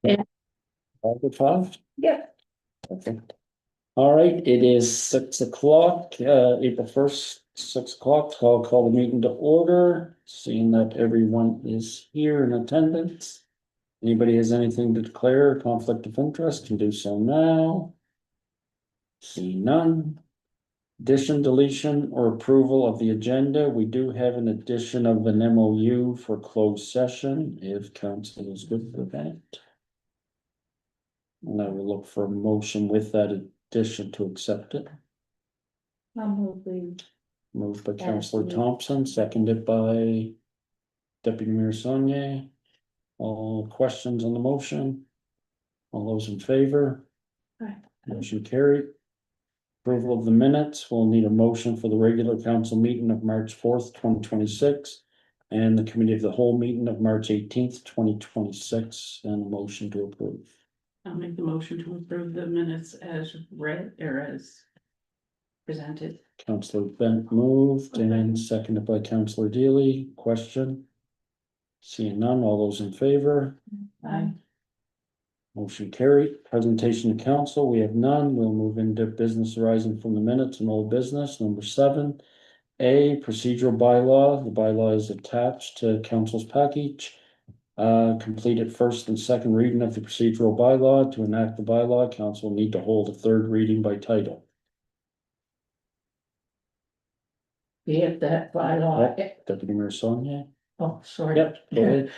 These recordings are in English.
All good, five? Yeah. Okay. All right, it is 6 o'clock, April 1st, 6 o'clock. I'll call the meeting to order, seeing that everyone is here in attendance. Anybody has anything to declare, conflict of interest, can do so now. See none. Addition, deletion, or approval of the agenda. We do have an addition of an MOU for closed session, if council is good for that. And I will look for a motion with that addition to accept it. Moved by Councillor Thompson, seconded by Deputy Mayor Saunier. All questions on the motion? All those in favor? Aye. Motion carried. Approval of the minutes. We'll need a motion for the regular council meeting of March 4th, 2026. And the committee of the whole meeting of March 18th, 2026, and a motion to approve. I'll make the motion to approve the minutes as read or as presented. Councillor Bent moved and seconded by Councillor Deely. Question? Seeing none, all those in favor? Aye. Motion carried. Presentation to council, we have none. We'll move into business arising from the minutes and old business. Number 7. A, procedural bylaw. The bylaw is attached to council's package. Completed first and second reading of the procedural bylaw. To enact the bylaw, council will need to hold a third reading by title. Be it that bylaw, Deputy Mayor Saunier? oh, sorry. Yep, go ahead.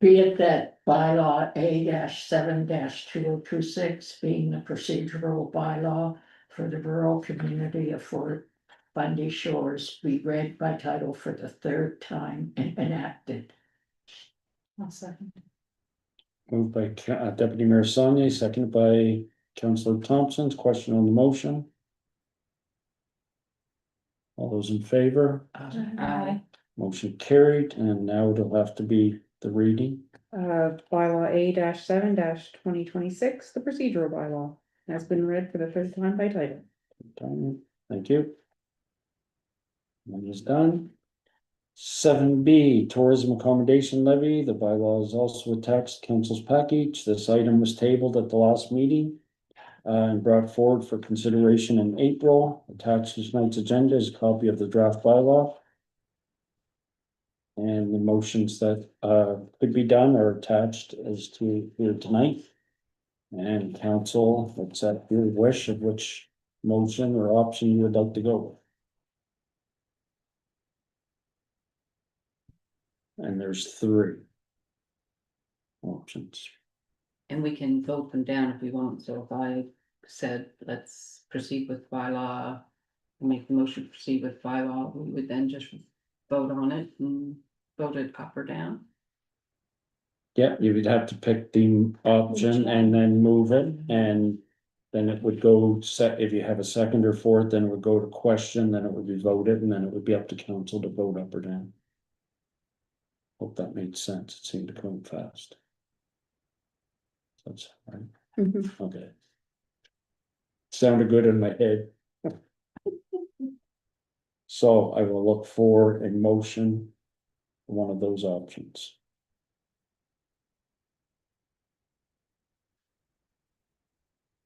Be it that bylaw A-7-2026 being the procedural bylaw for the rural community of Fort Bundy Shores be read by title for the third time and enacted. I'll second. Moved by Deputy Mayor Saunier, seconded by Councillor Thompson. Question on the motion? All those in favor? Aye. Motion carried, and now it'll have to be the reading. Bylaw A-7-2026, the procedural bylaw, has been read for the third time by title. Done. Thank you. One is done. 7B, tourism accommodation levy. The bylaw is also attached to council's package. This item was tabled at the last meeting and brought forward for consideration in April. Attached to tonight's agenda is a copy of the draft bylaw. And the motions that could be done are attached as to here tonight. And council, it's at your wish of which motion or option you would like to go with. And there's 3 options. And we can vote them down if we want, so if I said, let's proceed with bylaw. Make the motion to proceed with bylaw, we would then just vote on it and vote it up or down. Yeah, you would have to pick the option and then move it, and then it would go set, if you have a second or fourth, then it would go to question, then it would be voted, and then it would be up to council to vote up or down. Hope that made sense. It seemed to come fast. That's right. Okay. Sounded good in my head. So I will look for a motion, one of those options.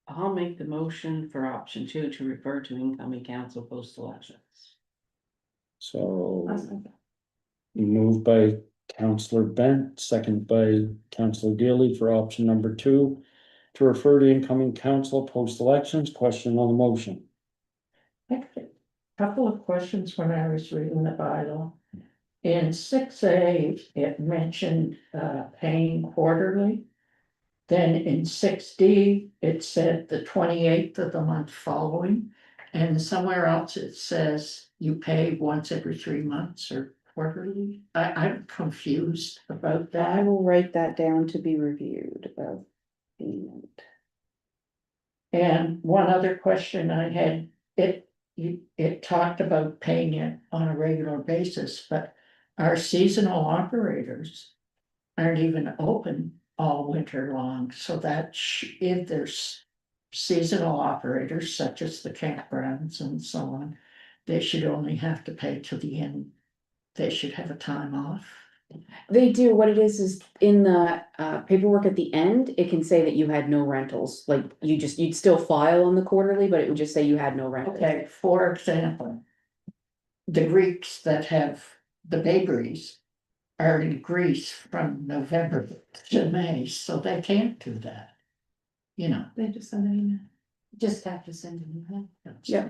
I'll make the motion for option 2 to refer to incoming council post-elections. So moved by Councillor Bent, second by Councillor Deely for option number 2 to refer to incoming council post-elections. Question on the motion. Couple of questions when I was reading the bylaw. In 6A, it mentioned paying quarterly. Then in 6D, it said the 28th of the month following. And somewhere else it says you pay once every 3 months or quarterly. I'm confused about I that. will write that down to be reviewed of payment. And one other question I had, it talked about paying it on a regular basis, but our seasonal operators aren't even open all winter long, so that if there's seasonal operators such as the campgrounds and so on, they should only have to pay to the end. They should have a time off. They do, what it is in the paperwork at the end, it can say that you had no rentals, like you'd still file on the quarterly, but it would just say you had no rentals. Okay, for example. The Greeks that have the bakeries are in Greece from November to May, so they can't do that. You know. They just send an email. Just have to send an email. Yeah.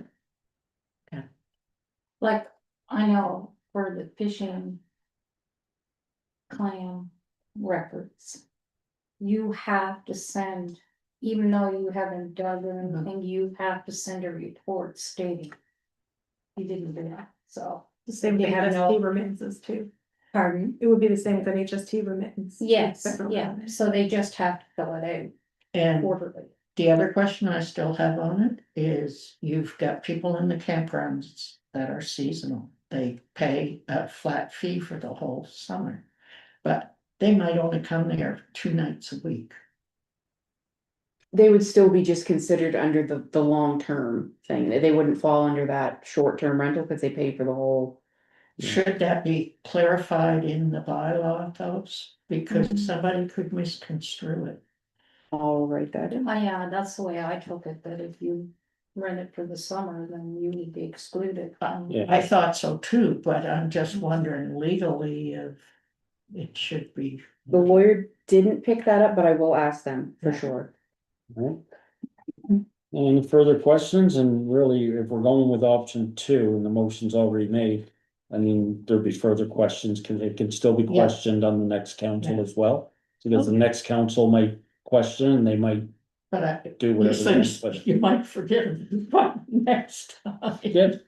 Like, I know for the fishing. Clam records. You have to send, even though you haven't dug or anything, you have to send a report stating. You didn't do that, so. The same They thing had with no- HST remittances too. Pardon? It would be the same with an HST remittance. Yes, Federal yeah, government. so they just have to fill it out And quarterly. the other question I still have on it is, you've got people in the campgrounds that are seasonal. They pay a flat fee for the whole summer. But they might only come there 2 nights a week. They would still be just considered under the long-term thing, they wouldn't fall under that short-term rental, because they pay for the whole. Should that be clarified in the bylaw, those? Because somebody could misconstrue it. I'll write that in. Yeah, that's the way I took it, that if you rent it for the summer, then you would be excluded. Yeah. I thought so too, but I'm just wondering legally if it should be. The lawyer didn't pick that up, but I will ask them for sure. Alright. Any further questions? And really, if we're going with option 2 and the motion's already made. I mean, there'll be further questions, it can still be Yeah. questioned on the next council Yeah. as well. Because the next council might question, and they might But I, do you whatever they want, think but. you might forget it next time. Yep.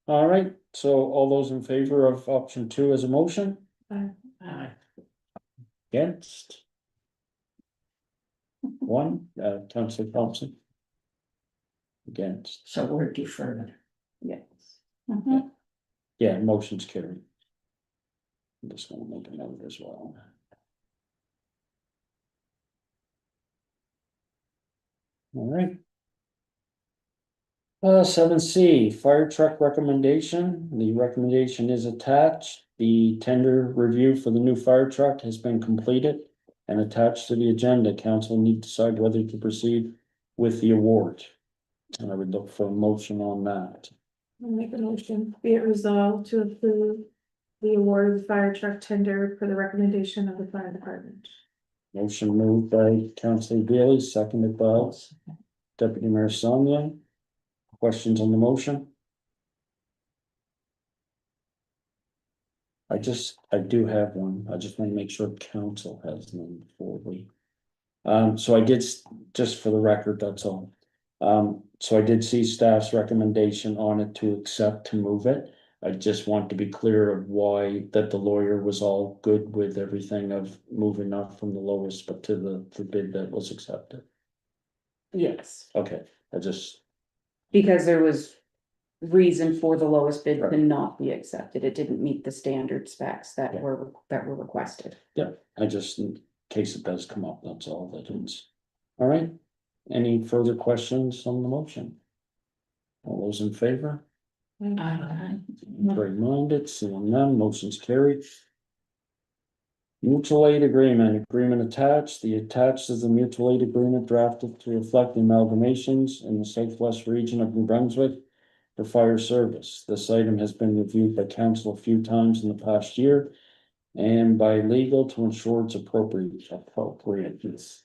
All right, so all those in favor of option 2 as a motion, against? One, Councillor Thompson. Against, So we're deferred. Yes. Mhm. yeah, motion's carried. I'm just gonna make a note as well. All right. 7C, fire truck recommendation. The recommendation is attached. The tender review for the new fire truck has been completed and attached to the agenda. Council need to decide whether to proceed with the award. And I would look for a motion on that. I'll make a motion, be it resolved to approve the award of the fire truck tender per the recommendation of the fire department. Motion moved by Councillor Bailey, seconded by Deputy Mayor Sonia. Questions on the motion? I do have one. I just want to make sure council has one before we. So I did, just for the record, that's all. So I did see staff's recommendation on it to accept to move it. I just want to be clear of why that the lawyer was all good with everything of moving not from the lowest, but to the bid that was accepted. Yes, Okay, I just, because there was reason for the lowest bid to Right. not be accepted, it didn't meet the standard specs that Yeah. were requested. I just, in case it does come up, that's all that is. All right, any further questions on the motion? All those in favor? Very minded, seeing none, motion's carried. Mutual aid agreement attached. The attached is the mutual aid agreement drafted to reflect the amalgamations in the southwest region of New Brunswick for fire service. This item has been reviewed by council a few times in the past year and by legal to ensure its appropriateness.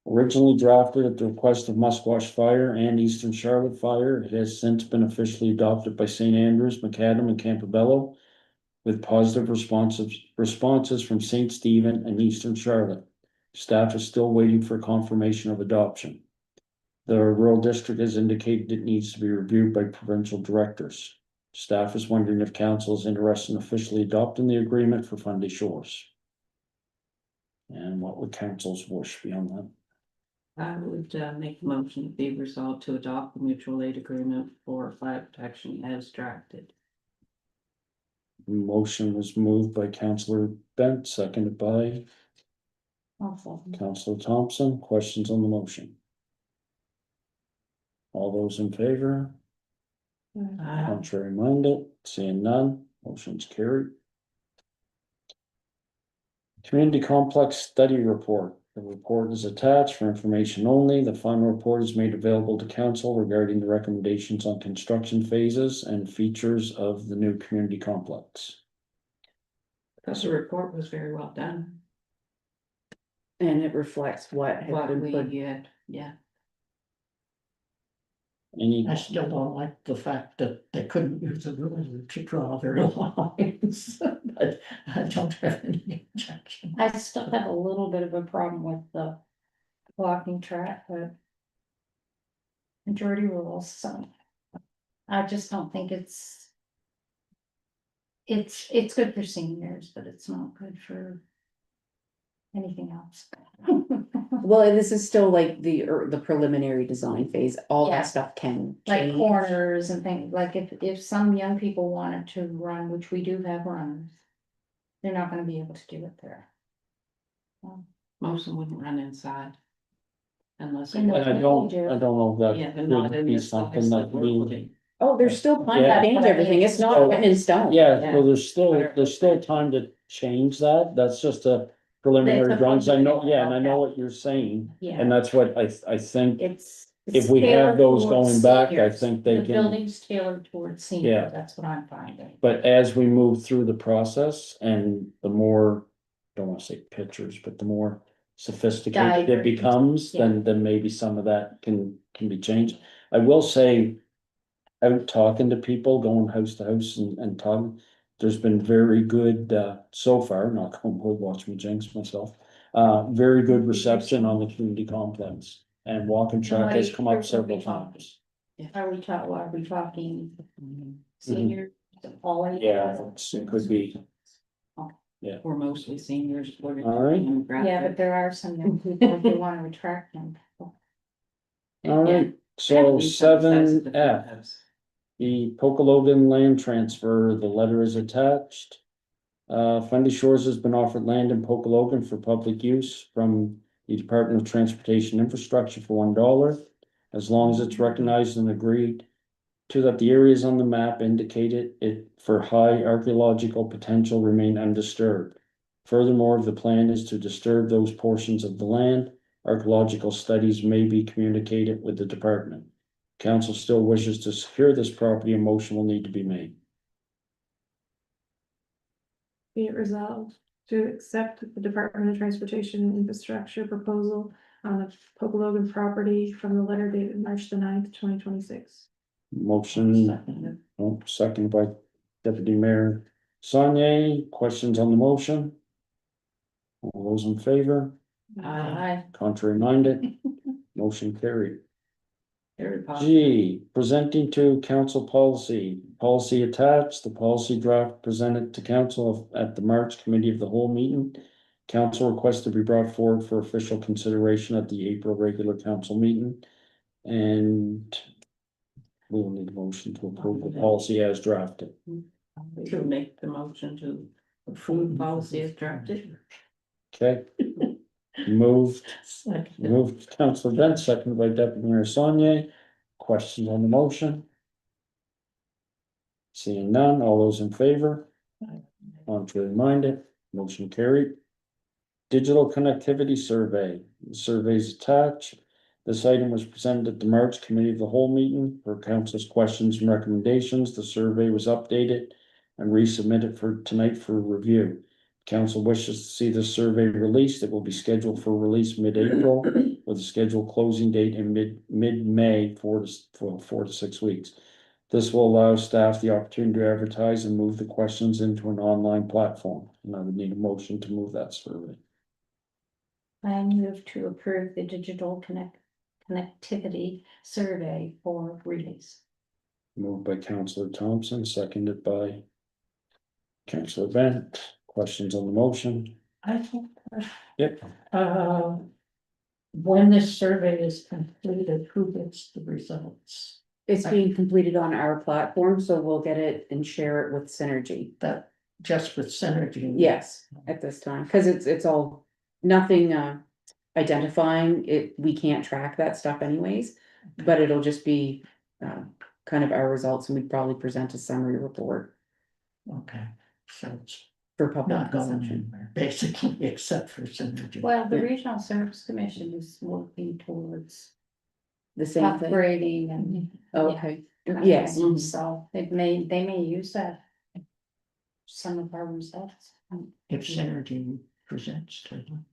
Originally drafted at the request of Musquash Fire and Eastern Charlotte Fire, it has since been officially adopted by St. Andrews, Macadam, and Campobello, with positive responses from St. Stephen and Eastern Charlotte. Staff is still waiting for confirmation of adoption. The rural district has indicated it needs to be reviewed by provincial directors. Staff is wondering if council is interested in officially adopting the agreement for Fundy Shores. And what would council's wish be on that? I would make a motion to be resolved to adopt the mutual aid agreement for fire protection as drafted. Motion was moved by Councillor Bent, seconded by Councillor Thompson. Questions on the motion? All those in favor? Contrary minded, seeing none, motion's carried. Community Complex Study Report. The report is attached for information only. The final report is made available to council regarding the recommendations on construction phases and features of the new community complex. Because the report was very well done, And it reflects what has what been we put. had, yeah. Any, I still don't like the fact that they couldn't use a ruler to draw their lines, but I don't have any objection. I still have a little bit of a problem with the walking track, but. Majority rules, so. I just don't think it's. It's good for seniors, but it's not good for. Anything else. Well, and this is still like the preliminary design phase, all Yeah. that stuff can Like change. corners and things, like if some young people wanted to run, which we do have runners. They're not gonna be able to do it there. Most of them wouldn't run inside. Unless. And and I don't know Yeah, if they're that not would in be this. something that we. Oh, there's still time to Yeah. change everything, it's not written in stone. Yeah, so there's still time to change that, that's just a preliminary That's a drawings, I know, preliminary, yeah, and I know okay. what you're saying. Yeah, And that's what I think, it's. if we have tailored those towards going back, I seniors. think they The can, building's tailored towards Yeah. seniors, that's what I'm finding. but as we move through the process and the more, don't wanna say pictures, but the more sophisticated it Diagrams, becomes, then maybe some of that can be changed. I will say, out talking to people, going house to house and talking, there's been very good, so far, not going wood, watch me jinx myself. Very good reception on the community complex, and walking track has come up several times. Are we talking seniors, all ages? Yeah, it could be, We're mostly seniors. We're All right. demographic. Yeah, but there are some young people who wanna attract them. all right, so seven F. The Pocalogan land transfer, the letter is attached. Fundy Shores has been offered land in Pocalogan for public use from the Department of Transportation Infrastructure for $1. As long as it's recognized and agreed to that the areas on the map indicated it for high archaeological potential remain undisturbed. Furthermore, if the plan is to disturb those portions of the land, archaeological studies may be communicated with the department. Council still wishes to secure this property, a motion will need to be made. Be it resolved to accept the Department of Transportation and Infrastructure proposal on the Pocalogan property from the letter dated March the 9th, 2026. Motion, second by Deputy Mayor Saunier. Questions on the motion? All those in favor? Aye. Contrary minded? Motion carried. Very positive. G, presenting to council policy attached, the policy draft presented to council at the March Committee of the Whole meeting. Council requests to be brought forward for official consideration at the April regular council meeting. And we will need a motion to approve the policy as drafted. To make the motion to approve policy as drafted. Okay? Moved Councilor Dent, seconded by Deputy Mayor Saunier. Questions on the motion? Seeing none, all those in favor? Contrary minded, motion carried. Digital connectivity survey, the survey is attached. This item was presented at the March Committee of the Whole meeting for council's questions and recommendations. The survey was updated and resubmitted for tonight for review. Council wishes to see this survey released. It will be scheduled for release mid-April with a scheduled closing date in mid-May, 4 to 6 weeks. This will allow staff the opportunity to advertise and move the questions into an online platform. And I would need a motion to move that survey. I move to approve the digital connectivity survey for release. Moved by Councillor Thompson, seconded by Councillor Bent. Questions on the motion? I think. Yep. When this survey is completed, who gets the results? It's being completed on our platform, so we'll get it and share it with Synergy. That just with Synergy? Yes, at this time, cause it's all, nothing, identifying it, we can't track that stuff anyways. But it'll just be, kind of our results, and we'd probably present a summary report. Okay, so it's for public not going consumption. anywhere, basically, except for synergy. Well, the Yeah. Regional Service Commission is working towards The same thing. upgrading and. Okay, yeah, yes. So they may use that. Some of our results. If synergy presents to them.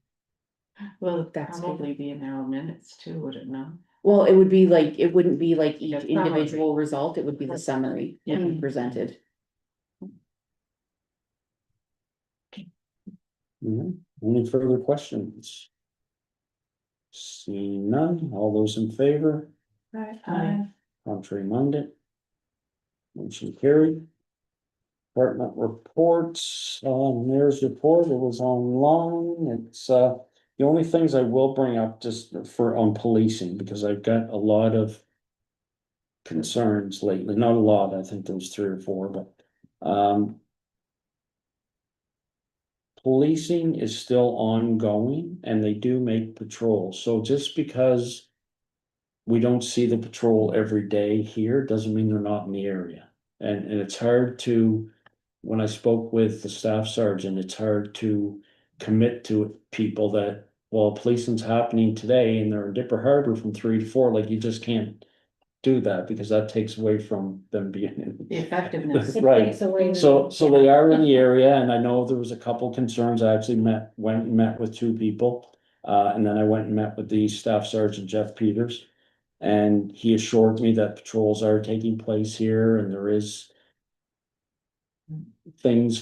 Well, it'd That's good. probably be in our minutes too, would it not? Well, it would be like, it wouldn't be like each Yeah, summary. individual result, it would be the summary Yeah. presented. Any further questions? Seeing none, all those in favor, Right. contrary minded. Motion carried. Department reports, mayor's report, it was online, it's, the only things I will bring up just for, on policing, because I've got a lot of concerns lately, not a lot, I think there was 3 or 4, but, policing is still ongoing and they do make patrols, so just because we don't see the patrol every day here, doesn't mean they're not in the area. And it's hard to, when I spoke with the staff sergeant, it's hard to commit to people that, well, policing's happening today and they're in Dipper Harbor from 3 to 4, like you just can't do that because that takes away from them being in. The effectiveness. It Right. takes away. So they are in the area and I know there was a couple concerns. I actually went and met with 2 people. And then I went and met with the staff sergeant, Jeff Peters. And he assured me that patrols are taking place here and there is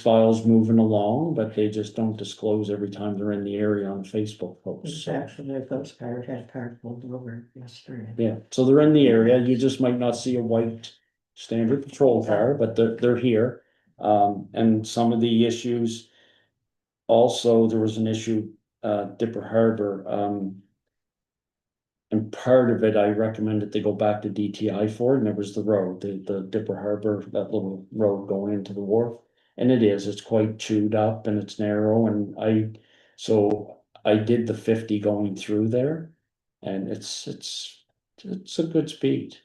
files moving along, but they just don't disclose every time they're in the area on Facebook posts. It's actually, if those cars had car pulled over yesterday. Yeah, so they're in the area, you just might not see a white standard patrol car, but they're here. And some of the issues. Also, there was an issue, Dipper Harbor, and part of it, I recommended they go back to DTI for it, and it was the road, the Dipper Harbor, that little road going into the wharf. And it's quite chewed up and it's narrow and so I did the 50 going through there. And it's a good speed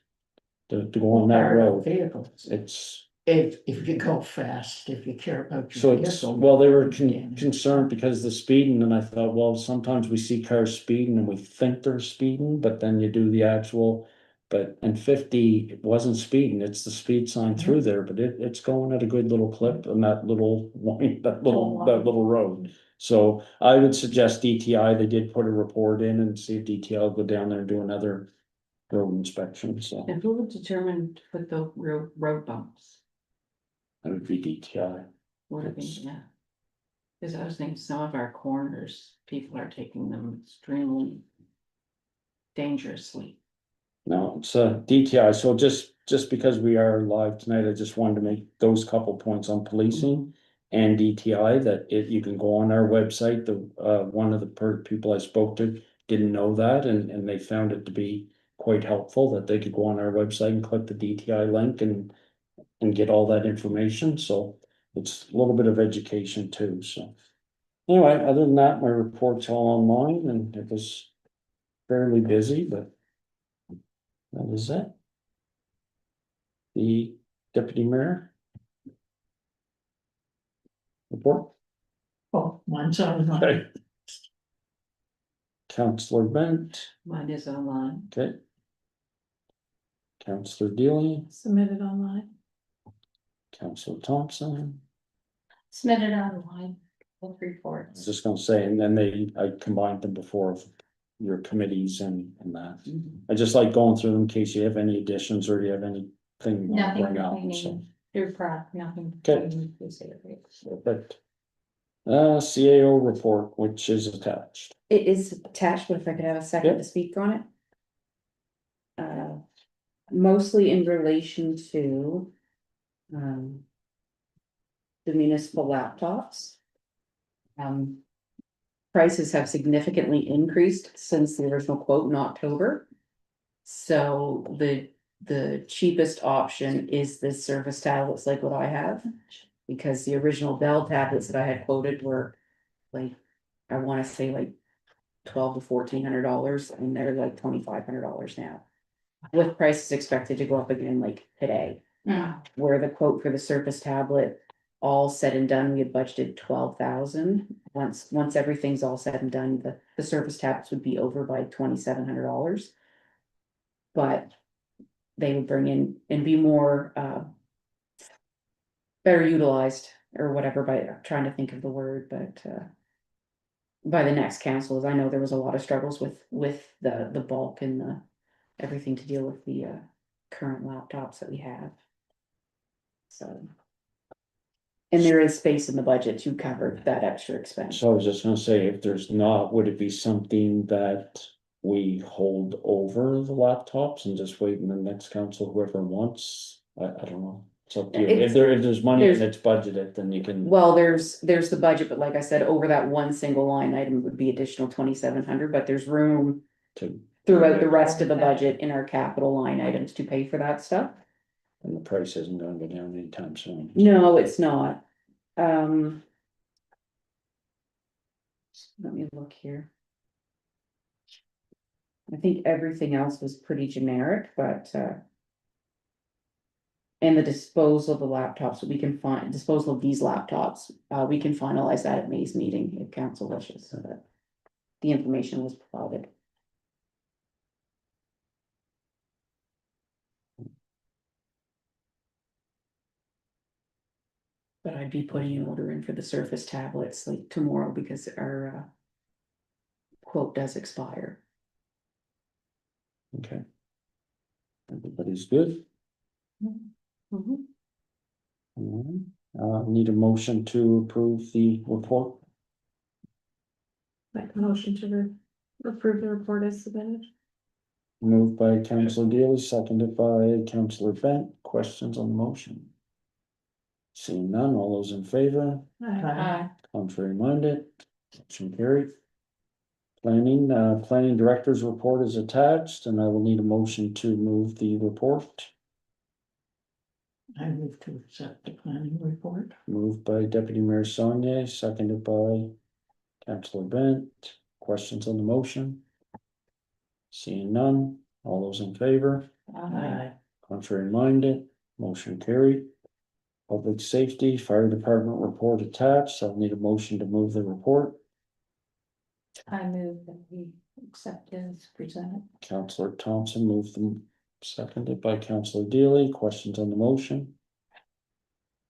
to go on that Part of road. Vehicles, It's, if you go fast, if you care about so your it's, vehicle. well, they were Yeah. concerned because the speeding, and I thought, well, sometimes we see cars speeding and we think they're speeding, but then you do the actual. But in 50, it wasn't speeding, it's the speed sign through there, but it's going at a good little clip on that little that little road. So I would suggest DTI, they did put a report in and see if DTI will go down there and do another road inspection, so And who would determine to put the road bumps? that would be DTI. Would it be, yeah. Cause I was thinking some of our corners, people are taking them extremely dangerously. No, it's DTI, so just because we are live tonight, I just wanted to make those couple points on policing. And DTI, that you can go on our website, one of the people I spoke to didn't know that, and they found it to be quite helpful, that they could go on our website and click the DTI link and get all that information, so it's a little bit of education too, so. Anyway, other than that, my report's all online and it was fairly busy, but that was it. The deputy mayor. Report. Oh, mine's on. Okay. Counselor Bent, Mine is online. okay. Counselor Dealing, Submitted online. Counselor Thompson, Submitted online, both I was reports. just gonna say, and then I combined them before your committees and that. I just like going through them in case you have any additions or you have anything you wanna Nothing bring up, so. cleaning, your product, nothing. Okay. cleaning, you say it. Perfect. CAO report, which is attached. It is attached, but if I could have a second Yep. to speak on it. Mostly in relation to. The municipal laptops. Prices have significantly increased since the original quote in October. So the cheapest option is this Surface tablets like what I have. Because the original Dell tablets that I had quoted were like, I wanna say like $1,200 to $1,400 and they're like $2,500 now. With prices expected to go up again like today, Mm. where the quote for the Surface tablet all said and done, we had budgeted 12,000. Once everything's all said and done, the service tablets would be over by $2,700. But they would bring in and be more, better utilized or whatever, by I'm trying to think of the word, but, by the next councils, I know there was a lot of struggles with the bulk and the, everything to deal with the, current laptops that we have. So. And there is space in the budget to cover that extra expense. So I was just gonna say, if there's not, would it be something that we hold over the laptops and just wait in the next council, whoever wants? I don't know. It's up to you. It's- If there's money and there's- it's budgeted, then you can. Well, there's the budget, but like I said, over that one single line item would be additional 2,700, but there's room To, throughout the rest of the budget in our capital line items to pay for that stuff. and the price isn't gonna go down anytime soon. No, it's not. Let me look here. I think everything else was pretty generic, but, and the disposal of the laptops, we can find, disposal of these laptops, we can finalize that at May's meeting if council wishes, so that the information was provided. But I'd be putting an order in for the Surface tablets like tomorrow because our, quote does expire. Okay. Everybody's good? Mhm. Need a motion to approve the report, Like motion to approve the report as submitted. moved by Councillor Daly, seconded by Councillor Bent, questions on the motion? Seeing none, all those in favor, contrary minded, motion carried. Planning Director's report is attached, and I will need a motion to move the report. I move to accept the planning report. Moved by Deputy Mayor Saunier, seconded by Councillor Bent. Questions on the motion? Seeing none, all those in favor, contrary minded, motion carried. Public Safety, Fire Department report attached, I'll need a motion to move the report. I move that we accept it as presented. Councillor Thompson moved them, seconded by Councillor Daly. Questions on the motion?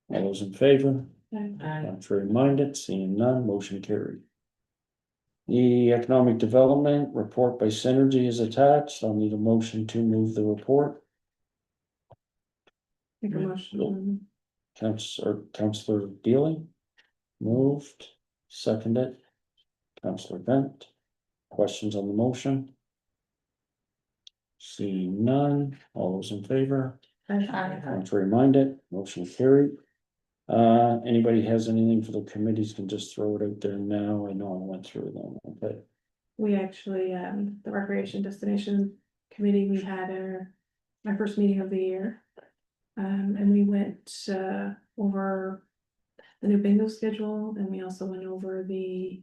All those in favor? Contrary minded, seeing none, motion carried. The Economic Development report by Synergy is attached. I'll need a motion to move the report. Make a motion. Councillor Daly moved, seconded. Councillor Bent. Questions on the motion? Seeing none, all those in favor? Contrary minded, motion carried. Anybody has anything for the committees can just throw it out there now. I know I went through them, okay. We actually, the Recreation Destination Committee, we had my first meeting of the year. And we went, over the new bingo schedule, and we also went over the,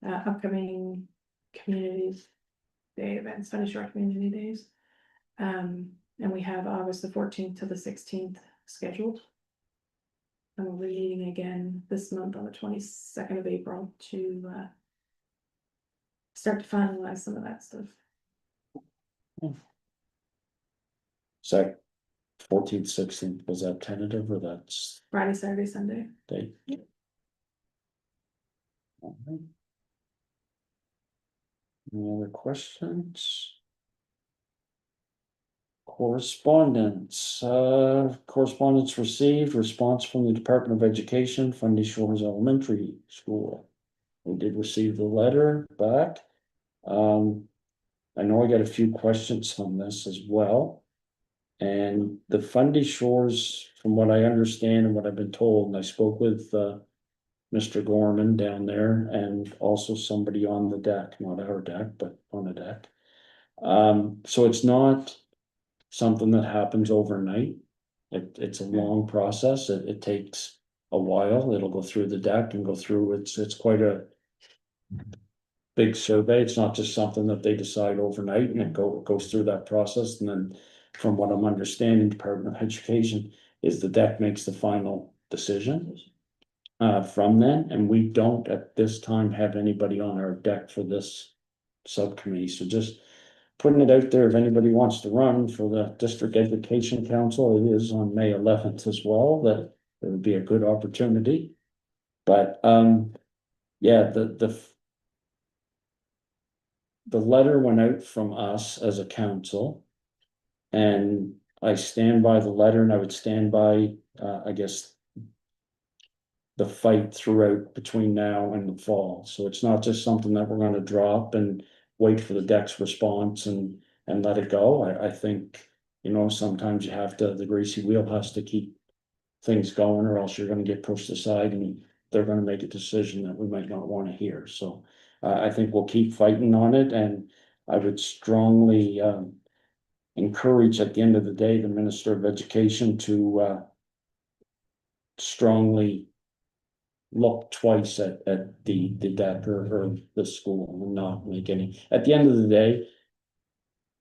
upcoming communities day events, Sunny Shore Community Days. And we have August the 14th to the 16th scheduled. And we'll be meeting again this month on the 22nd of April to, start to finalize some of that stuff. So 14th, 16th, was that tentative or that's Friday, Saturday, Sunday. date? Alright. Any other questions? Correspondence, correspondence received, response from the Department of Education, Fundy Shores Elementary School. We did receive the letter back. I know I got a few questions on this as well. And the Fundy Shores, from what I understand and what I've been told, and I spoke with Mr. Gorman down there and also somebody on the deck, not our deck, but on the deck. So it's not something that happens overnight. It's a long process. It takes a while. It'll go through the deck and go through, it's quite a big survey. It's not just something that they decide overnight and it goes through that process. And then from what I'm understanding, Department of Education is the deck makes the final decision. from then, and we don't at this time have anybody on our deck for this subcommittee, so just putting it out there, if anybody wants to run for the District Education Council, it is on May 11th as well, that it would be a good opportunity. But, yeah, the letter went out from us as a council. And I stand by the letter, and I would stand by, I guess, the fight throughout between now and the fall. So it's not just something that we're gonna drop and wait for the deck's response and let it go. I think, you know, sometimes you have to, the greasy wheel has to keep things going, or else you're gonna get pushed aside and they're gonna make a decision that we might not wanna hear. So I think we'll keep fighting on it, and I would strongly encourage, at the end of the day, the Minister of Education to strongly look twice at the deck or the school and not make any, at the end of the day,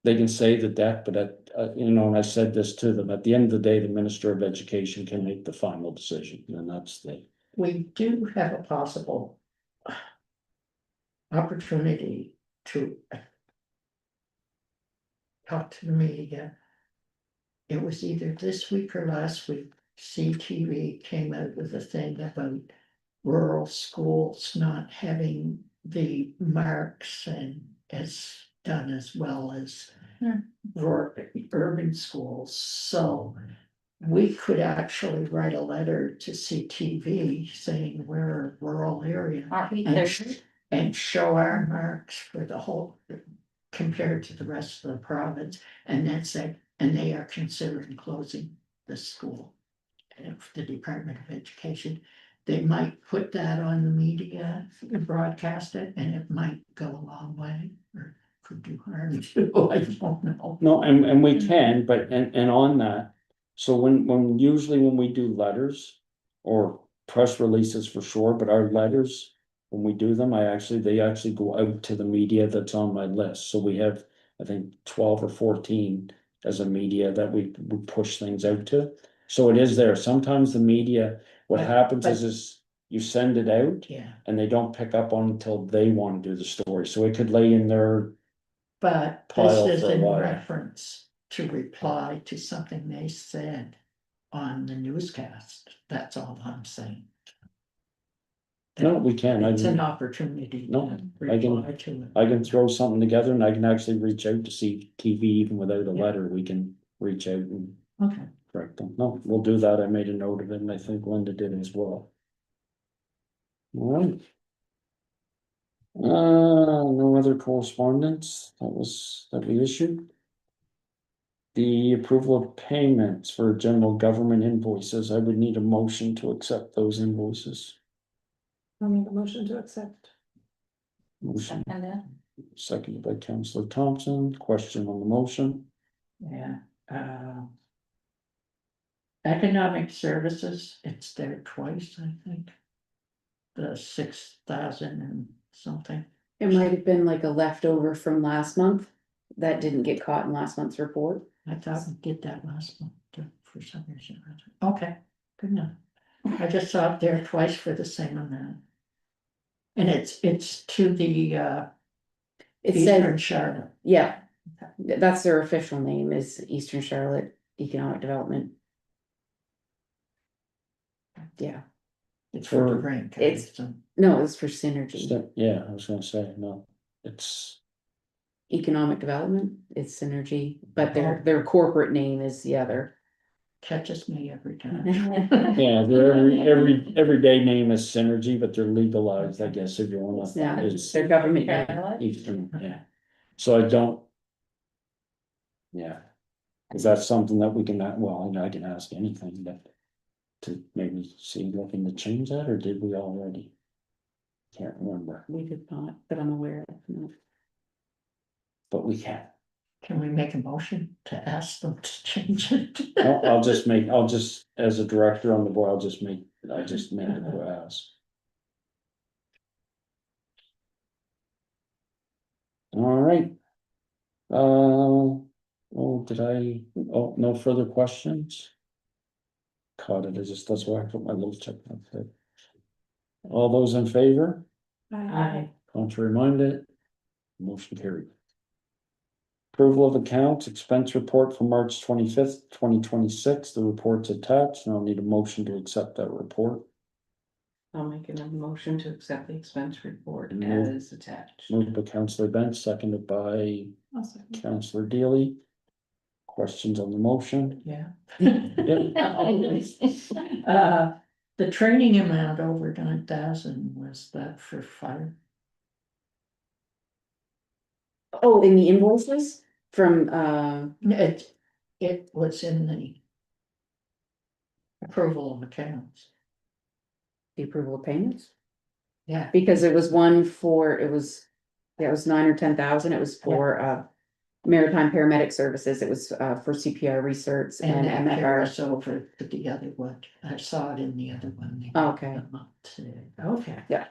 they can say the deck, but you know, and I said this to them, at the end of the day, the Minister of Education can make the final decision, and that's We do have a possible opportunity to talk to the media. It was either this week or last week, CTV came out with a thing about rural schools not having the marks and as done as well as urban schools. So we could actually write a letter to CTV saying we're a rural area Aren't we and, there? and show our marks for the whole, compared to the rest of the province, and then say, and they are considering closing the school. And the Department of Education, they might put that on the media and broadcast it, and it might go a long way, or could do harm too, I don't know. No, and we can, but, and on that, so usually when we do letters or press releases for sure, but our letters, when we do them, they actually go out to the media that's on my list. So we have, I think, 12 or 14 as a media that we push things out to. So it is there. Sometimes the media, what happens is you send it out Yeah, and they don't pick up on until they want to do the story. So it could lay in their but pile this is for a in while. reference to reply to something they said on the newscast, that's all I'm saying. No, we can. It's an opportunity No, to I can- reply to it. I can throw something together, and I can actually reach out to see TV even without a Yeah. letter. We can reach out and Okay, correct them. No, we'll do that. I made a note of it, and I think Linda did as well. All right. No other correspondence that we issued. The approval of payments for general government invoices. I would need a motion to accept those invoices. I'll make a motion to accept. Motion And then, seconded by Councillor Thompson. Question on the motion. yeah, economic services, it's there twice, I think. The 6,000 and something. It might have been like a leftover from last month that didn't get caught in last month's report. I thought we did that last month for some reason. Okay, good enough. I just saw it there twice for the same amount. And it's to the It said, Eastern Charlotte. yeah, that's their official name is Eastern Charlotte Economic Development. Yeah, It's for the For- rain. it's- no, it's for Synergy Yeah, I was gonna say, no, it's, Economic Development, it's Synergy, but their corporate name is the other. Catches me every time. yeah, their everyday name is Synergy, but they're legalized, I guess, if you wanna. Yeah, it's their government name. Charlotte? Eastern, yeah, so I don't. Yeah, is that something that we can, well, I can ask anything, but. To maybe see looking to change that, or did we already? Can't remember, We did not, but I'm aware of it. but we can. Can we make a motion to ask them to change it? I'll just, as a director on the board, I'll just make it ask. All right. No further questions? Caught it, that's why I put my little check mark there. All those in favor? I, Contrary minded? Motion carried. Approval of accounts, expense report for March 25th, 2026. The report's attached, and I'll need a motion to accept that report. I'll make a motion to accept the expense report Move. as attached. Moved by Councillor Bench, seconded by I'll second. Councillor Deely. Questions on the motion? yeah. Yep. Always. The training amount over 9,000, was that for fire? Oh, in the invoices from, It was in the approval of accounts. the approval of payments, Yeah. because it was one for, it was 9 or 10,000, it was for, maritime paramedic services, it was, for CPR research And and that carries MFR. over to the other one. I saw it in the other one. They Oh, okay. put them up today. Okay. Yeah.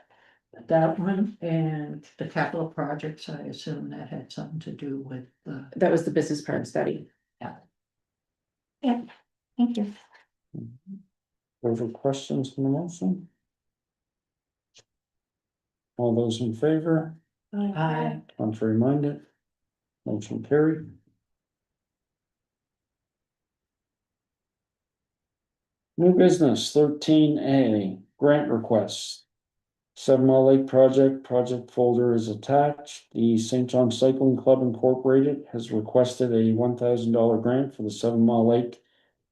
That one and the capital projects, I assume that had something to do with the. That was the business park study. Thank you. Further questions on the motion? All those in favor? I, Contrary minded? Motion carried. New business 13A, grant requests. 7 Mile Lake project folder is attached. The St. John Cycling Club Incorporated has requested a $1,000 grant for the 7 Mile Lake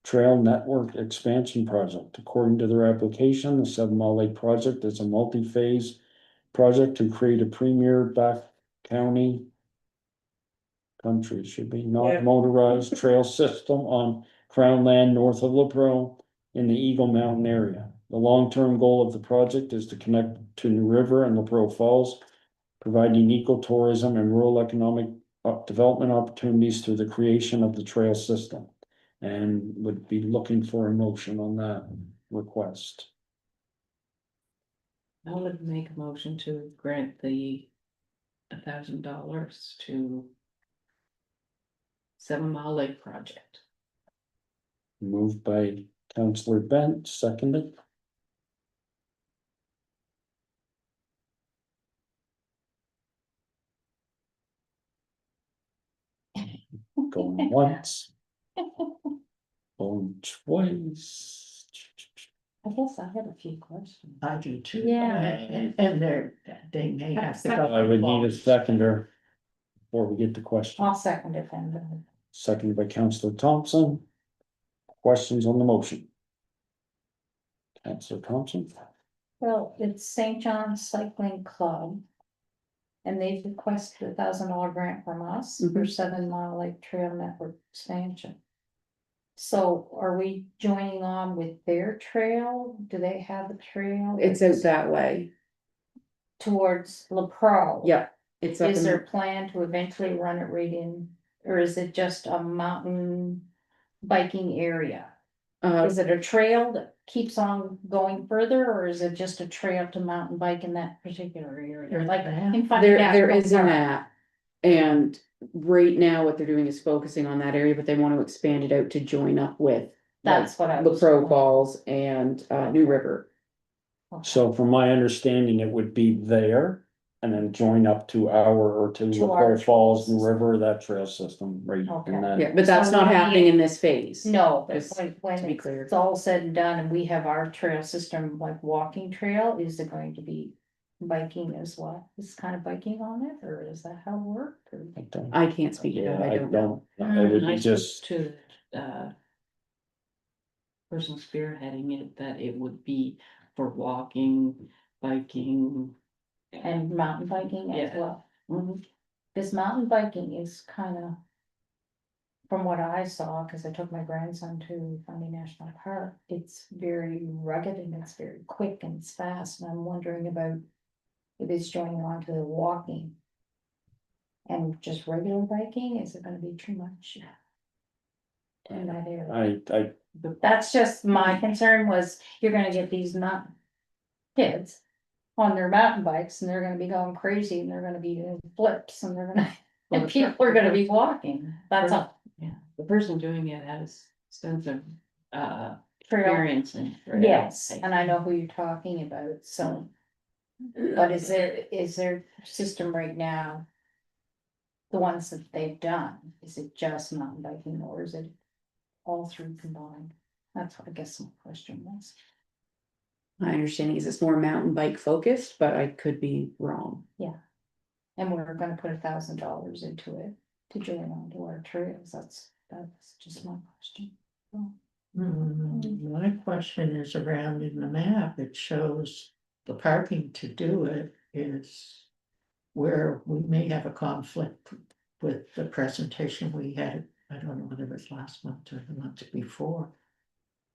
Trail Network Expansion Project. According to their application, the 7 Mile Lake project is a multi-phase project to create a premier back county country, should be not motorized trail system on Crown land north of LaPro in the Eagle Mountain area. The long-term goal of the project is to connect to New River and LaPro Falls, providing ecotourism and rural economic development opportunities through the creation of the trail system. And would be looking for a motion on that request. I would make a motion to grant the $1,000 to 7 Mile Lake project. Moved by Councillor Bent, seconded. Going once. Going twice. I guess I had a few questions. I do too. Yeah. And they may have to go. I would need a seconder before we get to questions. I'll second it then. Seconded by Councillor Thompson. Questions on the motion? Councillor Thompson? Well, it's St. John's Cycling Club. And they've requested $1,000 grant from us for 7 Mile Lake Trail Network expansion. So are we joining on with their trail? Do they have a trail? It's out that way. Towards LaPro? Yep, it's up Is in, there a plan to eventually run it right in, or is it just a mountain biking area? Is it a trail that keeps on going further, or is it just a trail to mountain bike in that particular area? Like in Fundy there National is a Park. map. And right now what they're doing is focusing on that area, but they want to expand it out to join up with. That's what I was. LaPro wondering. Falls and New River. So from my understanding, it would be there and then join up to our To our LaPro Falls, New trail River, that trail system right Okay. in that. Yeah, but that's So not we- happening in this phase. No, but Just when to be clear. it's all said and done and we have our trail system like walking trail, is it going to be biking as well? Is kind of biking on it, or is that how it worked? Or- I don't- I can't speak to Yeah, that, I don't know. It would I be spoke just, to, person spearheading it, that it would be for walking, biking. And mountain biking as Yeah. well? Mhm. This mountain biking is kind of. From what I saw, because I took my grandson to Fundy National Park, it's very rugged and it's very quick and it's fast, and I'm wondering about. If it's joining on to the walking. And just regular biking, is it gonna be too much? In that area, that's just my concern was, you're gonna get these mountain. Kids. On their mountain bikes and they're gonna be going crazy and they're gonna be doing flips and they're gonna, and people are gonna be walking, that's all. Yeah, the person doing it has extensive trail, experiencing. yes, and I know who you're talking about, so. But is their system right now? The ones that they've done, is it just mountain biking or is it all three combined? That's what I guess my question was. My understanding is it's more mountain bike focused, but I could be wrong. And we're gonna put $1,000 into it to join onto our trails, that's just my question. My question is around in the map, it shows the parking to do it is. Where we may have a conflict with the presentation we had, I don't know whether it was last month or the month before.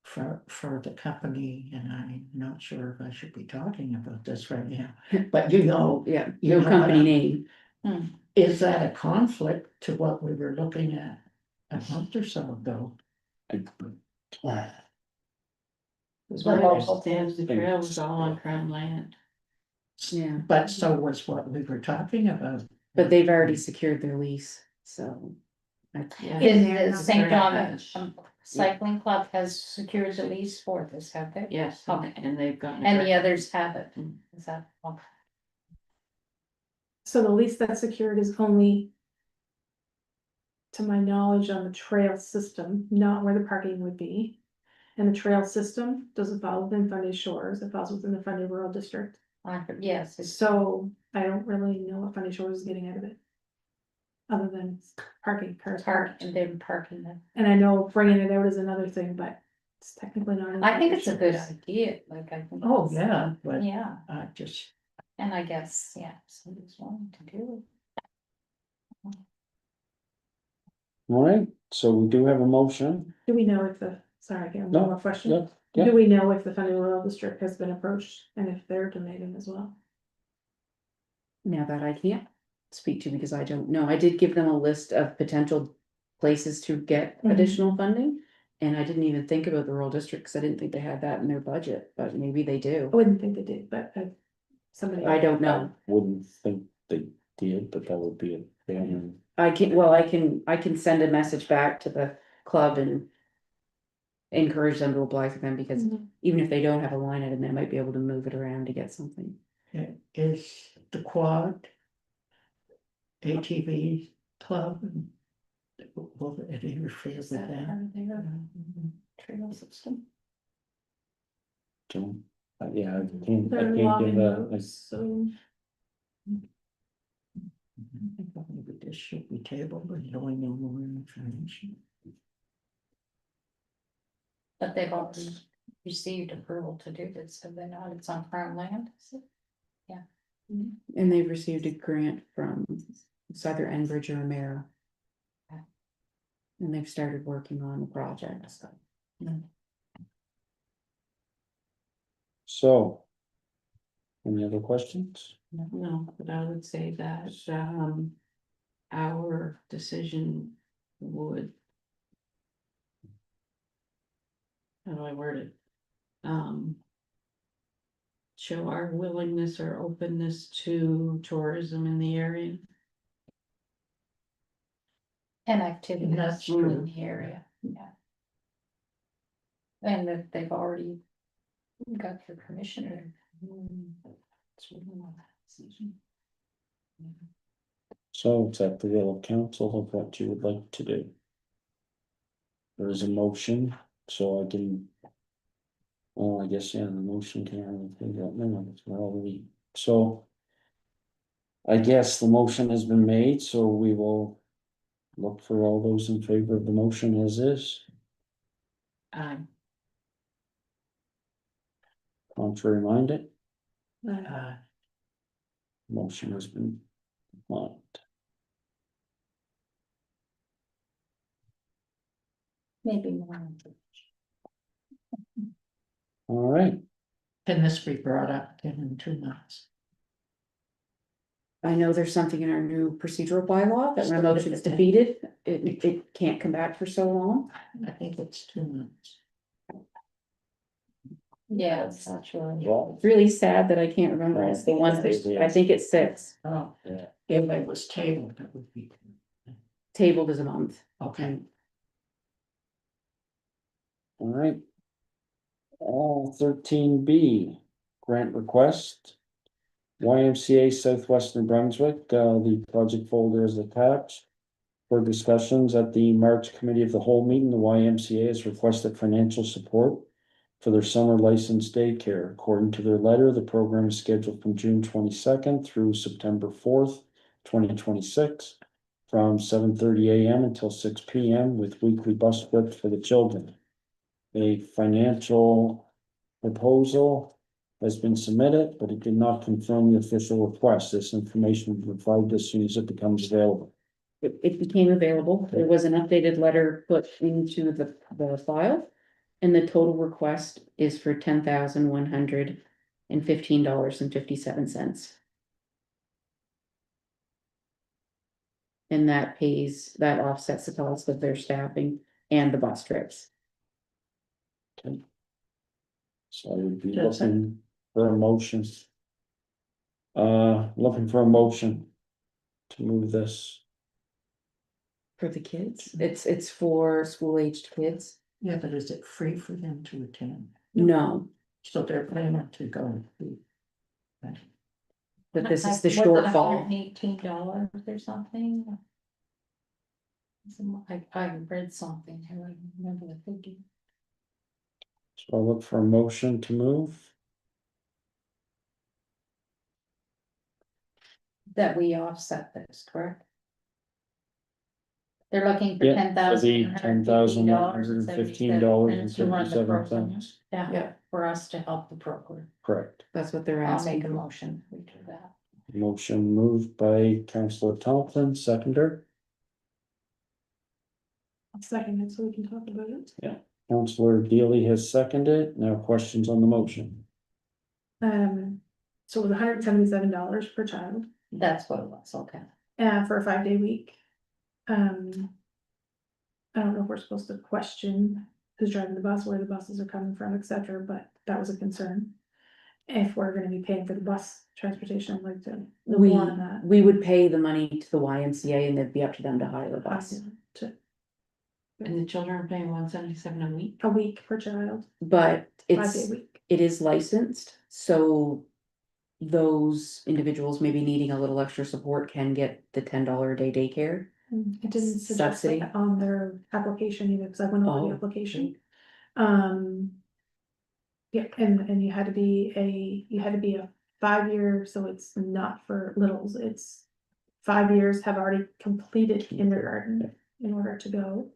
For the company, and I'm not sure if I should be talking about this right now, but you know. Yeah, You no know company what name. Is that a conflict to what we were looking at a month or so ago? As The my local- understanding, the trail was all on Crown land. Yeah, But so was what we were talking about. but they've already secured their lease, so. Yeah. Is they're the not St. very John much. Cycling Club has secured the lease for this, have they? Yes, Okay. and they've gotten. And the others have it, Mm. is that? Okay. So the lease that's secured is only. To my knowledge on the trail system, not where the parking would be. And the trail system doesn't fall within Fundy Shores, it falls within the Fundy Rural District. Yes, it's So I don't really know what Fundy Shores is getting out of it. Other than parking cars park parked, and then parking them. and I know bringing it out is another thing, but it's technically not. in I think it's a Fundy good Shores. idea, like I think. Oh, it's- yeah, but Yeah, I just, and I guess, yeah, somebody's wanting to do All right, so we do have a motion. Do we know if the, sorry, I got No, one more question. Yeah, yeah. Do we know if the Fundy Rural District has been approached and if they're donating as well? Now that I can't speak to because I don't know. I did give them a list of potential places to get Mhm. additional funding. And I didn't even think about the rural district because I didn't think they had that in their budget, but maybe they I do. wouldn't think they did, but somebody. I don't know. Wouldn't think they did, but that would be a family. I can send a message back to the club and encourage them to apply for them because Mhm. even if they don't have a line item, they might be able to move it around to get something. is the quad. ATV club. Will it interfere it. with Is that that? part of their trail system? So, yeah, I can't They're give logging a, roads, so. I think maybe this should be tabled and knowing no more information. But they've already received approval to do this, have they not? It's on Crown land. is it? And they've received a grant from it's either Enbridge or Emera. Okay. And they've started working on the project, so. so. Any other questions? No, but I would say that, our decision would. How do I word it? Show our willingness or openness to tourism in the area. And activities That's in true. the area, yeah. And that they've already got your permission or. It's really not that decision. So it's at the will of council of what you would like to do. There is a motion, so I can. Well, I guess, yeah, the motion can, so. I guess the motion has been made, so we will. Look for all those in favor of the motion as is, contrary minded, Uh, motion has been. Declined. Maybe more. All right, Can this be brought up in 2 months? I know there's something in our new procedural bylaw that when a motion is defeated, it can't come back for so long. I think it's 2 months. Yeah, it's not really. well, It's really sad that I can't remember. It's the one, I think it's 6, Oh, yeah, if it was tabled, that would be, tabled is a month. okay. all right. 13B, grant request. YMCA Southwestern Brunswick, the project folder is attached. For discussions at the March Committee of the Whole meeting, the YMCA has requested financial support for their summer licensed daycare. According to their letter, the program is scheduled from June 22nd through September 4th, 2026, from 7:30 AM until 6 PM with weekly bus trips for the children. A financial proposal has been submitted, but it did not confirm the official request. This information will be provided as soon as it becomes available. It became available. There was an updated letter put into the file. And the total request is for $10,115.57. And that offsets the cost of their staffing and the bus trips. So I would be That's it. looking for a motion. Looking for a motion to move this. For the kids, it's for school-aged kids. Yeah, but is it free for them to attend? No, So they're planning to go. but this is the Was it shortfall. $118 or something? I read something, I don't remember the figure. So I'll look for a motion to move. That we offset this, correct? They're looking for Yeah, for the $10,115.57. Yeah. For us to help the program. Correct. That's what they're I'll asking. make a motion, we do that. Motion moved by Councillor Thompson, seconder. I'll second it so we can talk about it. Councillor Deely has seconded. Now questions on the motion. So it was $177 per child, That's what it was, okay. for a 5-day week. I don't know if we're supposed to question who's driving the bus, where the buses are coming from, etc., but that was a concern. If we're gonna be paying for the bus transportation, I'd like to know We, more on that. we would pay the money to the YMCA and it'd be up to them to hire a bus. And the children are paying $177 a week? A week per child, But 5-day it's, week. it is licensed, so those individuals maybe needing a little extra support can get the $10 a day daycare. It didn't suggest Subsidy. that on their application either, because I went over Oh, the application. Yeah, and you had to be a 5-year, so it's not for littles, it's 5 years, have already completed kindergarten in order to go.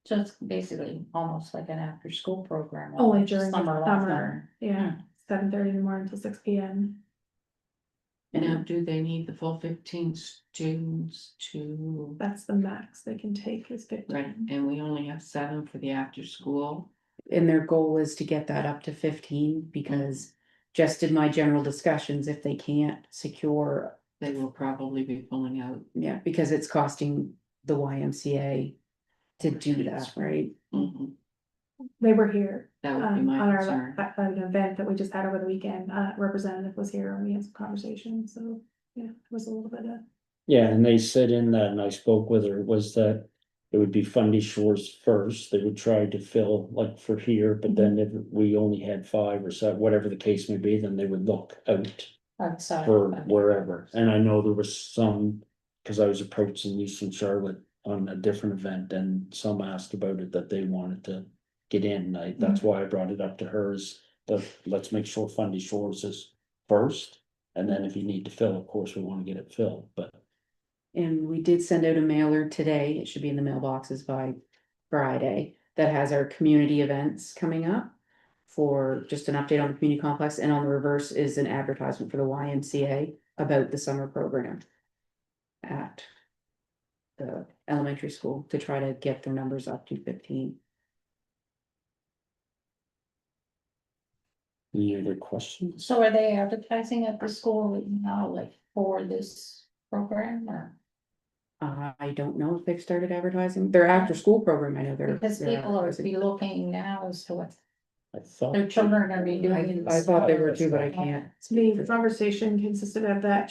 So it's basically almost like an after-school program. Only during the Summer. summer, yeah, 7:30 in the morning till 6 PM. Now, do they need the full 15 students to, That's the max they can take is right, 15. and we only have 7 for the after school? And their goal is to get that up to 15, because just in my general discussions, if they can't secure, They will probably be pulling out. yeah, because it's costing the YMCA to do that, right? Mhm. They were here, That would be on my our, concern. at an event that we just had over the weekend, representative was here and we had some conversation, so, yeah, it was a little bit of. Yeah, and they said in that, and I spoke with her, was that it would be Fundy Shores first. They would try to fill like for here, but then if we only had 5 or 7, whatever the case may be, then they would look out Outside. for wherever. And I know there was some, because I was approaching Eastern Charlotte on a different event, and some asked about it that they wanted to get in. That's why I brought it up to her is that let's make sure Fundy Shores is first. And then if you need to fill, of course, we want to get it filled, but And we did send out a mailer today, it should be in the mailboxes by Friday, that has our community events coming up. For just an update on the community complex, and on the reverse is an advertisement for the YMCA about the summer program. At the elementary school to try to get their numbers up to 15. any other questions? So are they advertising at the school now, like for this program or? I don't know if they've started advertising, their after-school program, I know they're. Because they're people are advertising. be looking now as to what I thought. their children are gonna be doing. I thought they were too, but I can't. The conversation consisted of that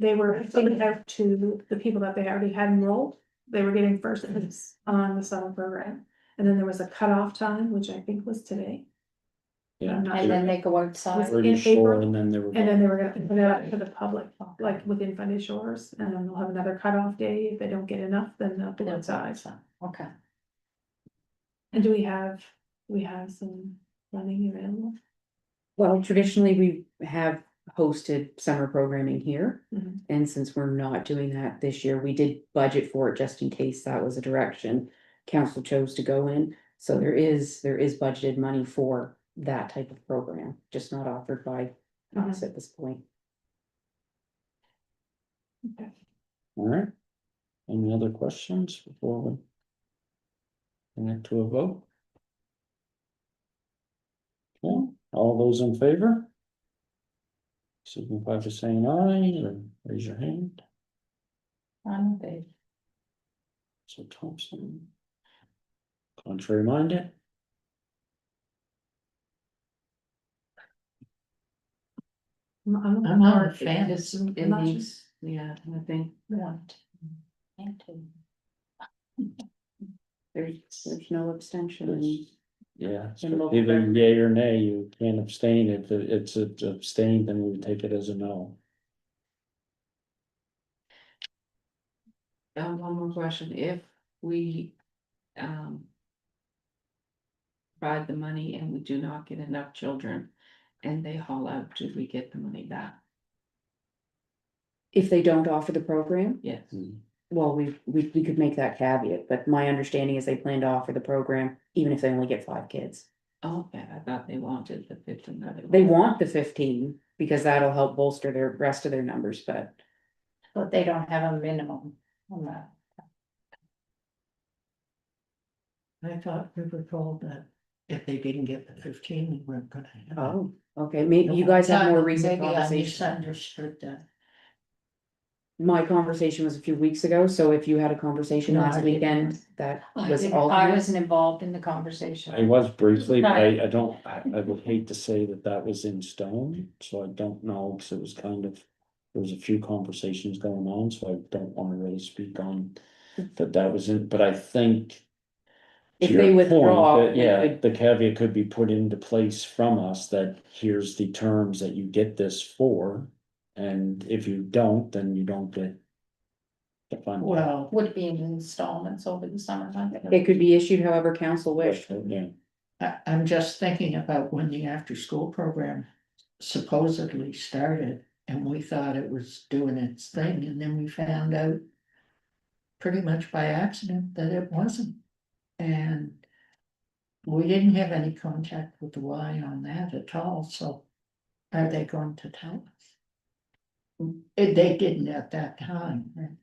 they were putting out to the people that they already had enrolled. They were getting first hits on the summer program. And then there was a cutoff time, which I think was today, Yeah. I'm not And sure. then they go outside. Was- Pretty in sure, April, and then they were. And then they were gonna put it out to the public, like within Funded Shores, and then they'll have another cutoff day, if they don't get enough, then they'll go outside. Okay. And do we have some funding available? Well, traditionally, we have hosted summer programming here. Mhm. And since we're not doing that this year, we did budget for it just in case that was a direction council chose to go in. So there is budgeted money for that type of program, just not offered by us at this point. Okay. All right. Any other questions before we connect to a vote? Okay, all those in favor? Signify by saying aye, or raise your hand. I'm good. So Thompson. Contrary minded? I'm not a fan. It's in these, yeah, I think. Want. And two. There's no abstention and Yeah, so And local either government. yay or nay, you can't abstain. If it's abstained, then we take it as a no. One more question, if we, provide the money and we do not get enough children and they haul out, do we get the money back? if they don't offer the program, Yes. well, we could make that caveat, but my understanding is they plan to offer the program even if they only get 5 kids. Okay, I thought they wanted the 15. They want the 15 because that'll help bolster their rest of their numbers, but But they don't have a minimum on that. I thought we were told that if they didn't get the 15, we weren't gonna have. oh, okay, maybe you guys have more recent Maybe I conversation. misunderstood that. My conversation was a few weeks ago, so if you had a conversation No, I last didn't. weekend, that was I all. wasn't involved in the conversation. I was briefly, but I don't, I would hate to say that that was in stone, so I don't know, because it was kind of. There was a few conversations going on, so I don't wanna really speak on that was in, but I think. If to your they point, withdraw, that, yeah, it- the caveat could be put into place from us that here's the terms that you get this for. And if you don't, then you don't get. The fund. Well, Would be in installments over the summertime. It could be issued however council wished. Yeah, I'm just thinking about when the after-school program supposedly started. And we thought it was doing its thing, and then we found out. Pretty much by accident that it wasn't. And. We didn't have any contact with the Y on that at all, so. Are they going to tell us? They didn't at that time.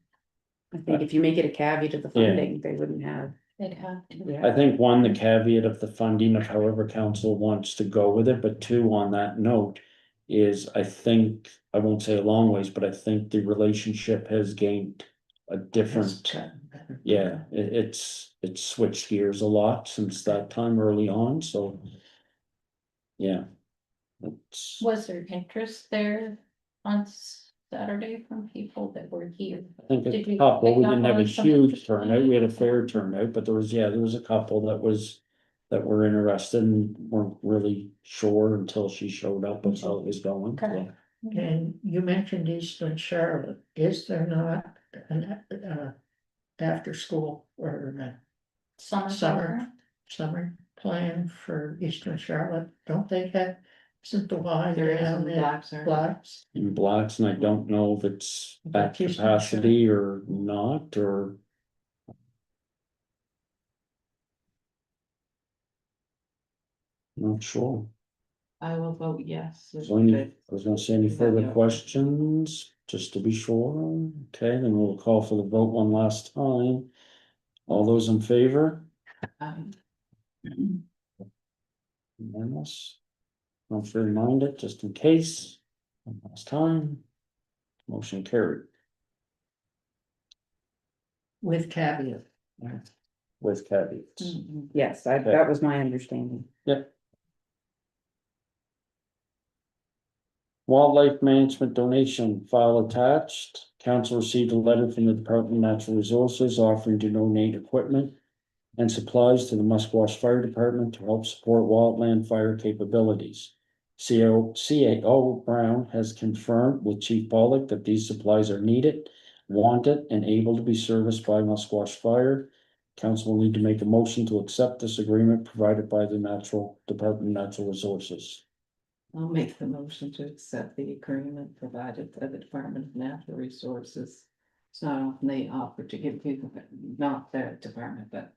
I think if you make it a caveat of the Yeah. funding, they wouldn't have. They'd have to. Yeah. I think one, the caveat of the funding of however council wants to go with it, but two, on that note. Is I think, I won't say a long ways, but I think the relationship has gained a It's different. gotten better. Yeah, it's switched gears a lot since that time early on, so. Yeah. It's, Was there interest there on Saturday from people that were here? I think Did a you couple, we pick up didn't have a on some huge interest? turnout, we had a fair turnout, but there was a couple that was. That were interested and weren't really sure until she showed up and how it was going, so. Okay. And you mentioned Eastern Charlotte, is there not an, after school or Summer Summer. program? summer plan for Eastern Charlotte? Don't they have, isn't the Y There is down some there? blacks are. Blocks? In blocks, and I don't know if it's at But just not sure. capacity or not, or. Not sure. I will vote yes. Is there any, I was gonna say any further questions, just to be sure, okay, then we'll call for the vote one last time. All those in favor? Unanimous. Don't remind it, just in case. One last time. Motion carried With caveat. with caveats. Yes, Okay. that was my understanding. Yep. Wildlife management donation file attached. Council received a letter from the Department of Natural Resources offering to donate equipment and supplies to the Musquash Fire Department to help support wildland fire capabilities. CAO Brown has confirmed with Chief Pollock that these supplies are needed, wanted, and able to be serviced by Musquash Fire. Council will need to make a motion to accept this agreement provided by the Department of Natural Resources. I'll make the motion to accept the agreement provided by the Department of Natural Resources. So they offer to give people, not their department, but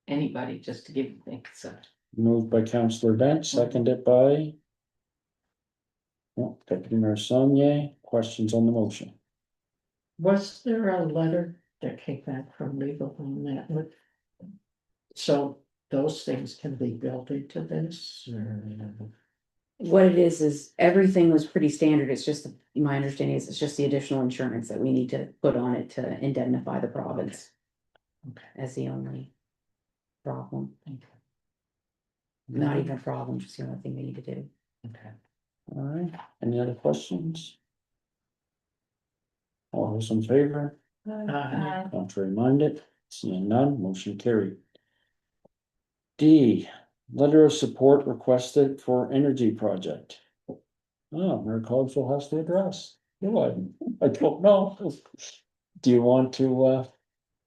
anybody just to give things, so. Moved by Councillor Bent, seconded by Deputy Mayor Saunier. Questions on the motion? Was there a letter that came back from legal on that one? So those things can be built into this or? What it is everything was pretty standard, it's just, my understanding is it's just the additional insurance that we need to put on it to indemnify the province. Okay. As the only problem. Not even a problem, just the only thing we need to do. Okay. All right, any other questions? All those in favor? Contrary minded, seeing none, motion carried. D, letter of support requested for energy project. Oh, Mayor Cogswell has to address. No, I don't know. Do you want to,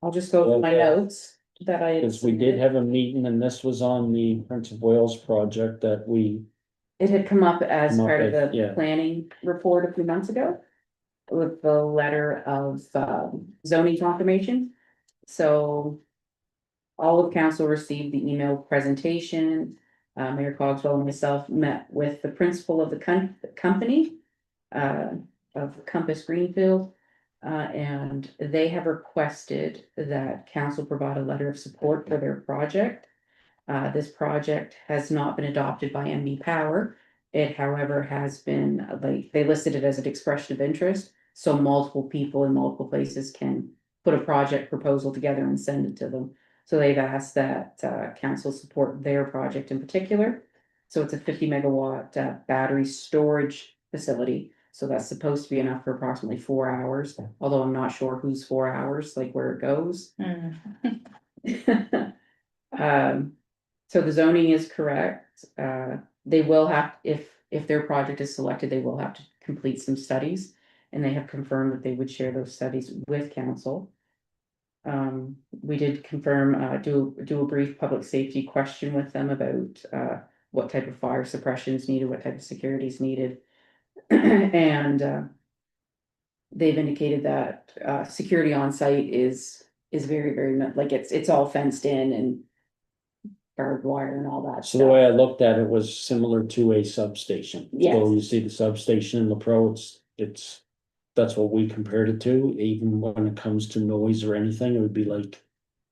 I'll just go with my Okay. notes that I. had because we did submitted. have a meeting and this was on the Prince of Wales project that we, It had come up as Come up part of as- the yeah. planning report a few months ago. With the letter of zoning confirmation, so. All of council received the email presentation. Mayor Cogswell and myself met with the principal of the company. Of Compass Greenfield. And they have requested that council provide a letter of support for their project. This project has not been adopted by MB Power. It, however, has been, like, they listed it as an expression of interest, so multiple people in multiple places can put a project proposal together and send it to them. So they've asked that, council support their project in particular. So it's a 50 megawatt, battery storage facility. So that's supposed to be enough for approximately 4 hours, although I'm not sure whose 4 hours, like where it goes. So the zoning is correct, they will have, if their project is selected, they will have to complete some studies. And they have confirmed that they would share those studies with council. We did confirm, do a brief public safety question with them about, what type of fire suppression is needed, what type of security is needed. And, they've indicated that, security on site is very, like, it's all fenced in and barbed wire and all that so the way stuff. I looked at it was similar to a substation. Yes. So you see the substation in the pro, it's, that's what we compared it to, even when it comes to noise or anything, it would be like.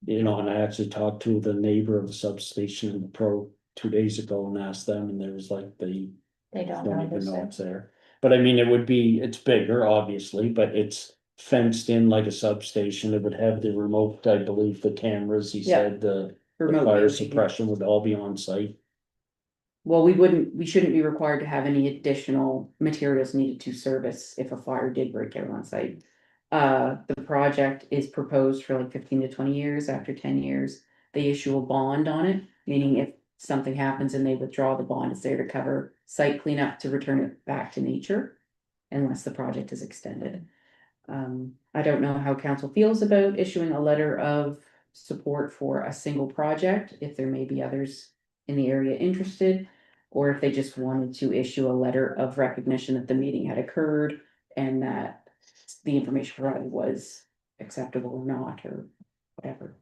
You know, and I actually talked to the neighbor of the substation in the pro 2 days ago and asked them, and there was like, They don't don't know even this. know it's there. But I mean, it's bigger, obviously, but it's fenced in like a substation, it would have the remote, I believe, the cameras, he Yeah. said, the Remote fire viewing. suppression would all be on site. Well, we shouldn't be required to have any additional materials needed to service if a fire did break out on site. The project is proposed for like 15 to 20 years. After 10 years, they issue a bond on it, meaning if something happens and they withdraw the bond, it's there to cover site cleanup to return it back to nature. Unless the project is extended. I don't know how council feels about issuing a letter of support for a single project, if there may be others in the area interested. Or if they just wanted to issue a letter of recognition that the meeting had occurred and that the information provided was acceptable or not, or whatever.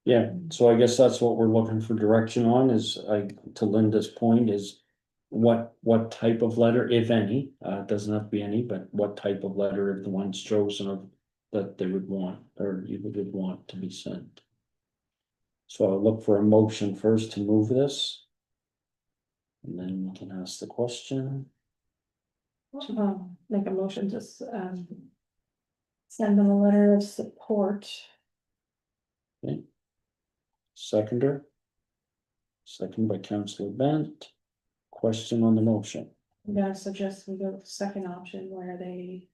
Yeah, so I guess that's what we're looking for direction on is, to Linda's point is. What type of letter, if any, it doesn't have to be any, but what type of letter if the one's chosen or that they would want, or you would want to be sent. So I'll look for a motion first to move this. And then we can ask the question. Make a motion to, send them a letter of support. Seconder. Second by Councillor Bent. Question on the motion. I'm gonna suggest we go with the second option where they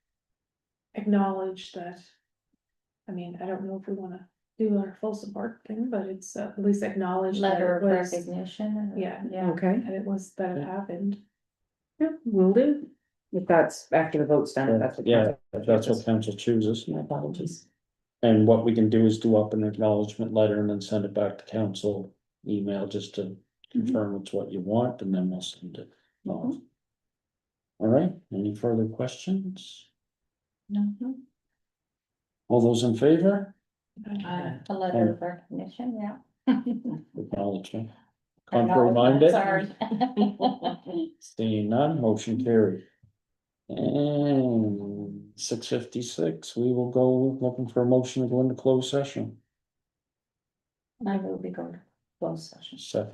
acknowledge that. I mean, I don't know if we wanna do our full support thing, but it's at least acknowledged that Letter it of was, recognition. yeah, Yeah. Okay, and it was, that it happened. yeah, will do. If that's after the vote's done, that's what. Yeah, council if that's what chooses. council chooses. My apologies. And what we can do is do up an acknowledgement letter and then send it back to council email just to confirm it's what you want, and then we'll send it off. All right, any further questions? Mhm. All those in favor? A letter of recognition, yeah. Acknowledgement. I know, Contrary minded? Sorry. Seeing none, motion carried. And 6:56, we will go looking for a motion to go into closed session. I will be going to closed session. Second.